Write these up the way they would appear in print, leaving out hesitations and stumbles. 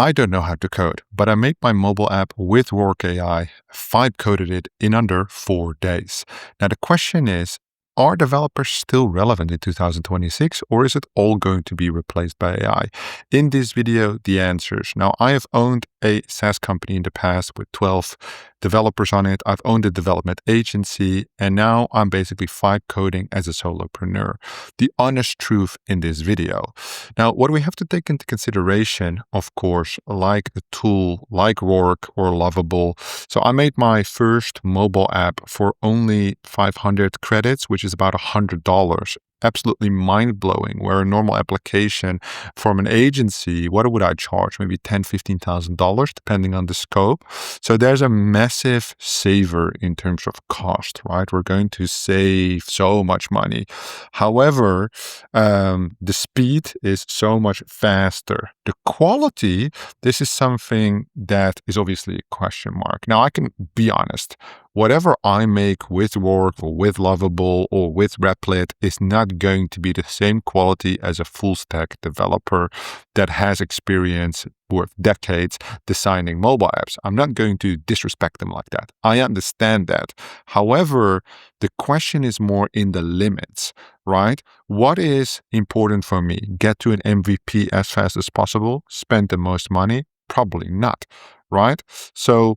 I don't know how to code, but I made my mobile app with Work AI, vibe coded it in under 4 days. Now, the question is, are developers still relevant in 2026, or is it all going to be replaced by AI? In this video, the answers. Now, I have owned a SaaS company in the past with 12 developers on it. I've owned a development agency, and now I'm basically vibe coding as a solopreneur. The honest truth in this video. Now, what we have to take into consideration, of course, like a tool like Roark or Lovable. So I made my first mobile app for only 500 credits, which is about $100. Absolutely mind-blowing, where a normal application from an agency, what would I charge? Maybe $10,000, $15,000, depending on the scope. So there's a massive saver in terms of cost, right? We're going to save so much money. However, the speed is so much faster. The quality, this is something that is obviously a question mark. Now, I can be honest. Whatever I make with Roark or with Lovable or with Replit is not going to be the same quality as a full stack developer that has experience worth decades designing mobile apps. I'm not going to disrespect them like that. I understand that. However, the question is more in the limits, right? What is important for me? Get to an MVP as fast as possible? Spend the most money? Probably not, right? So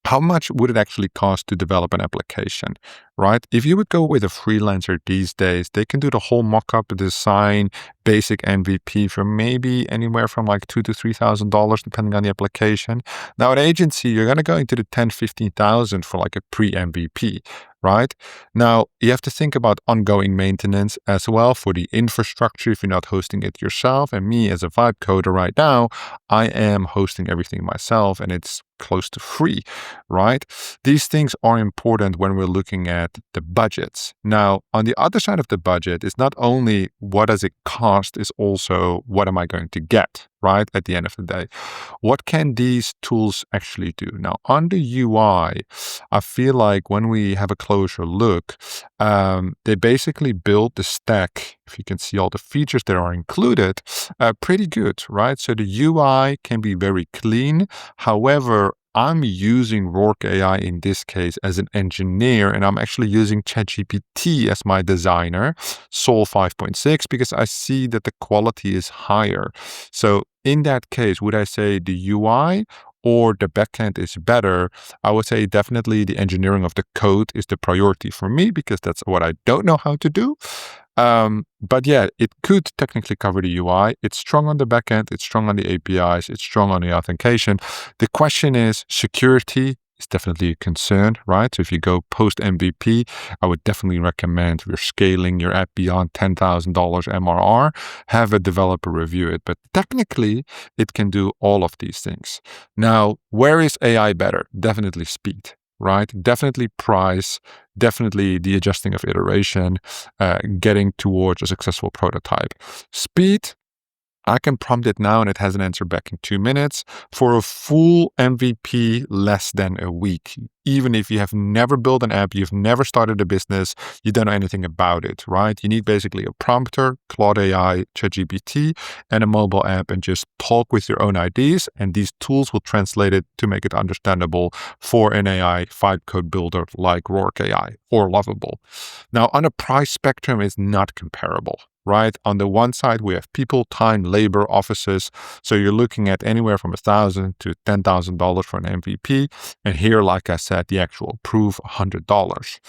how much would it actually cost to develop an application, right? If you would go with a freelancer these days, they can do the whole mock-up, design, basic MVP for maybe anywhere from like $2,000 to $3,000, depending on the application. Now, an agency, you're going to go into the 10, 15,000 for like a pre-MVP, right? Now, you have to think about ongoing maintenance as well for the infrastructure if you're not hosting it yourself. And me as a vibe coder right now, I am hosting everything myself, and it's close to free, right? These things are important when we're looking at the budgets. Now, on the other side of the budget is not only what does it cost, is also what am I going to get, right? At the end of the day, what can these tools actually do? Now, on the UI, I feel like when we have a closer look, they basically build the stack, if you can see all the features that are included, pretty good, right? So the UI can be very clean. However, I'm using Roark AI in this case as an engineer, and I'm actually using ChatGPT as my designer, Sol 5.6, because I see that the quality is higher. So in that case, would I say the UI or the backend is better? I would say definitely the engineering of the code is the priority for me because that's what I don't know how to do. But yeah, it could technically cover the UI. It's strong on the backend. It's strong on the APIs. It's strong on the authentication. The question is security is definitely a concern, right? So if you go post MVP, I would definitely recommend if you're scaling your app beyond $10,000 MRR, have a developer review it. But technically, it can do all of these things. Now, where is AI better? Definitely speed, right? Definitely price, definitely the adjusting of iteration, getting towards a successful prototype. Speed, I can prompt it now and it has an answer back in 2 minutes. For a full MVP, less than a week. Even if you have never built an app, you've never started a business, you don't know anything about it, right? You need basically a prompter, Claude AI, ChatGPT, and a mobile app, and just talk with your own ideas, and these tools will translate it to make it understandable for an AI vibe code builder like Roark AI or Lovable. Now, on a price spectrum, it's not comparable, right? On the one side, we have people, time, labor, offices. So you're looking at anywhere from $1,000 to $10,000 for an MVP. And here, like I said, the actual proof, $100.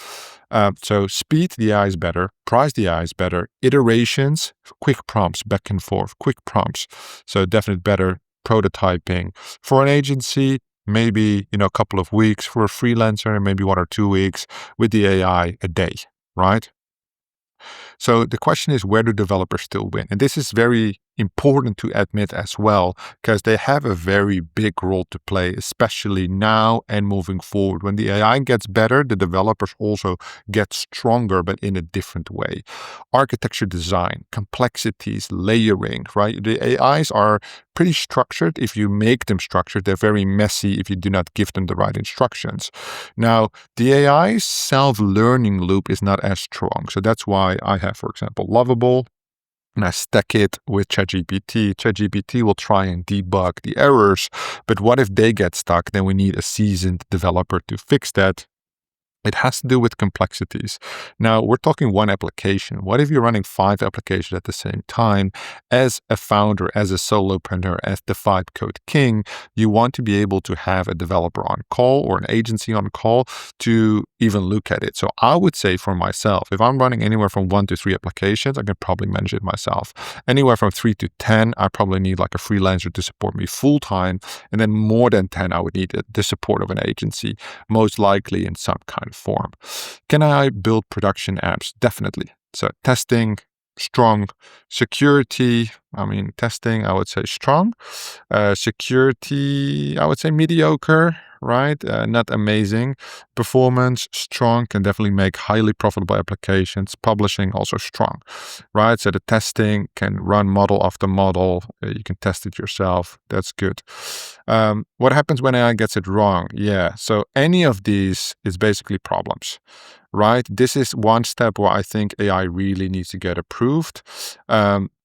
So speed, the AI is better. Price, the AI is better. Iterations, quick prompts, back and forth, quick prompts. So definitely better prototyping. For an agency, maybe, a couple of weeks. For a freelancer, maybe 1 or 2 weeks. With the AI, a day, right? So the question is, where do developers still win? And this is very important to admit as well, because they have a very big role to play, especially now and moving forward. When the AI gets better, the developers also get stronger, but in a different way. Architecture design, complexities, layering, right? The AIs are pretty structured. If you make them structured, they're very messy if you do not give them the right instructions. Now, the AI's self-learning loop is not as strong. So that's why I have, for example, Lovable. and I stack it with ChatGPT. ChatGPT will try and debug the errors, but what if they get stuck? Then we need a seasoned developer to fix that. It has to do with complexities. Now, we're talking one application. What if you're running 5 applications at the same time? As a founder, as a solopreneur, as the vibe code king, you want to be able to have a developer on call or an agency on call to even look at it. So I would say for myself, if I'm running anywhere from 1 to 3 applications, I can probably manage it myself. Anywhere from 3 to 10, I probably need like a freelancer to support me full time. And then more than 10, I would need the support of an agency, most likely in some kind of form. Can I build production apps? Definitely. So testing, strong. Security, testing, I would say strong. Security, I would say mediocre, right? Not amazing. Performance, strong, can definitely make highly profitable applications. Publishing, also strong, right? So the testing can run model after model. You can test it yourself. That's good. What happens when AI gets it wrong? Yeah, so any of these is basically problems, right? This is one step where I think AI really needs to get approved.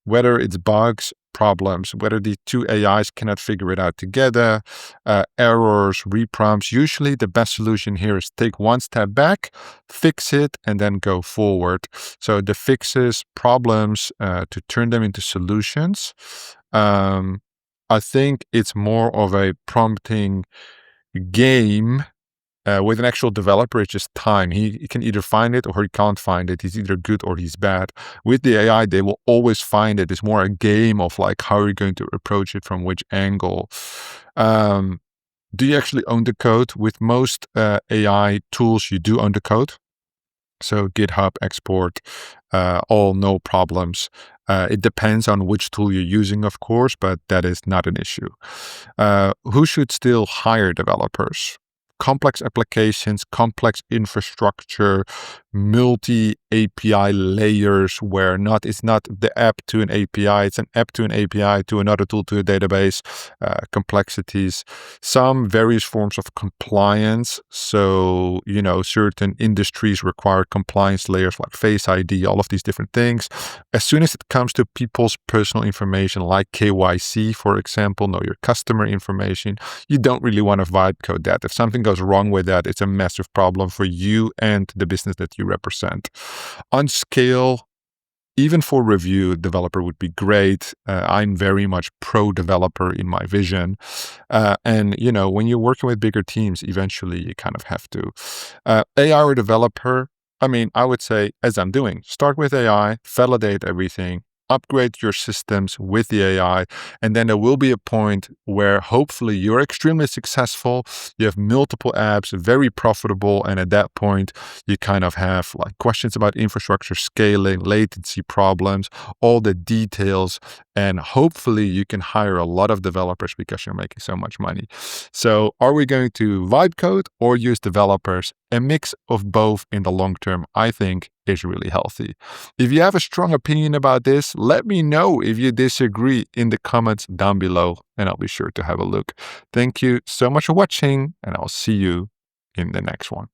Whether it's bugs, problems, whether the two AIs cannot figure it out together, errors, reprompts. Usually the best solution here is take one step back, fix it, and then go forward. So the fixes, problems, to turn them into solutions. I think it's more of a prompting game. With an actual developer, it's just time. He can either find it or he can't find it. He's either good or he's bad. With the AI, they will always find it. It's more a game of like, how are you going to approach it from which angle? Do you actually own the code? With most AI tools, you do own the code. So GitHub export, all no problems. It depends on which tool you're using, of course, but that is not an issue. Who should still hire developers? Complex applications, complex infrastructure, multi API layers where it's not the app to an API, it's an app to an API to another tool to a database, complexities, some various forms of compliance. So, certain industries require compliance layers like Face ID, all of these different things. As soon as it comes to people's personal information like KYC, for example, know your customer information, you don't really want to vibe code that. If something goes wrong with that, it's a massive problem for you and the business that you represent. On scale, even for review, developer would be great. I'm very much pro developer in my vision. And, when you're working with bigger teams, eventually you kind of have to. AI or developer, I would say, as I'm doing, start with AI, validate everything, upgrade your systems with the AI, and then there will be a point where hopefully you're extremely successful, you have multiple apps, very profitable, and at that point you kind of have like questions about infrastructure scaling, latency problems, all the details, and hopefully you can hire a lot of developers because you're making so much money. So are we going to vibe code or use developers? A mix of both in the long term, I think, is really healthy. If you have a strong opinion about this, let me know if you disagree in the comments down below, and I'll be sure to have a look. Thank you so much for watching, and I'll see you in the next one.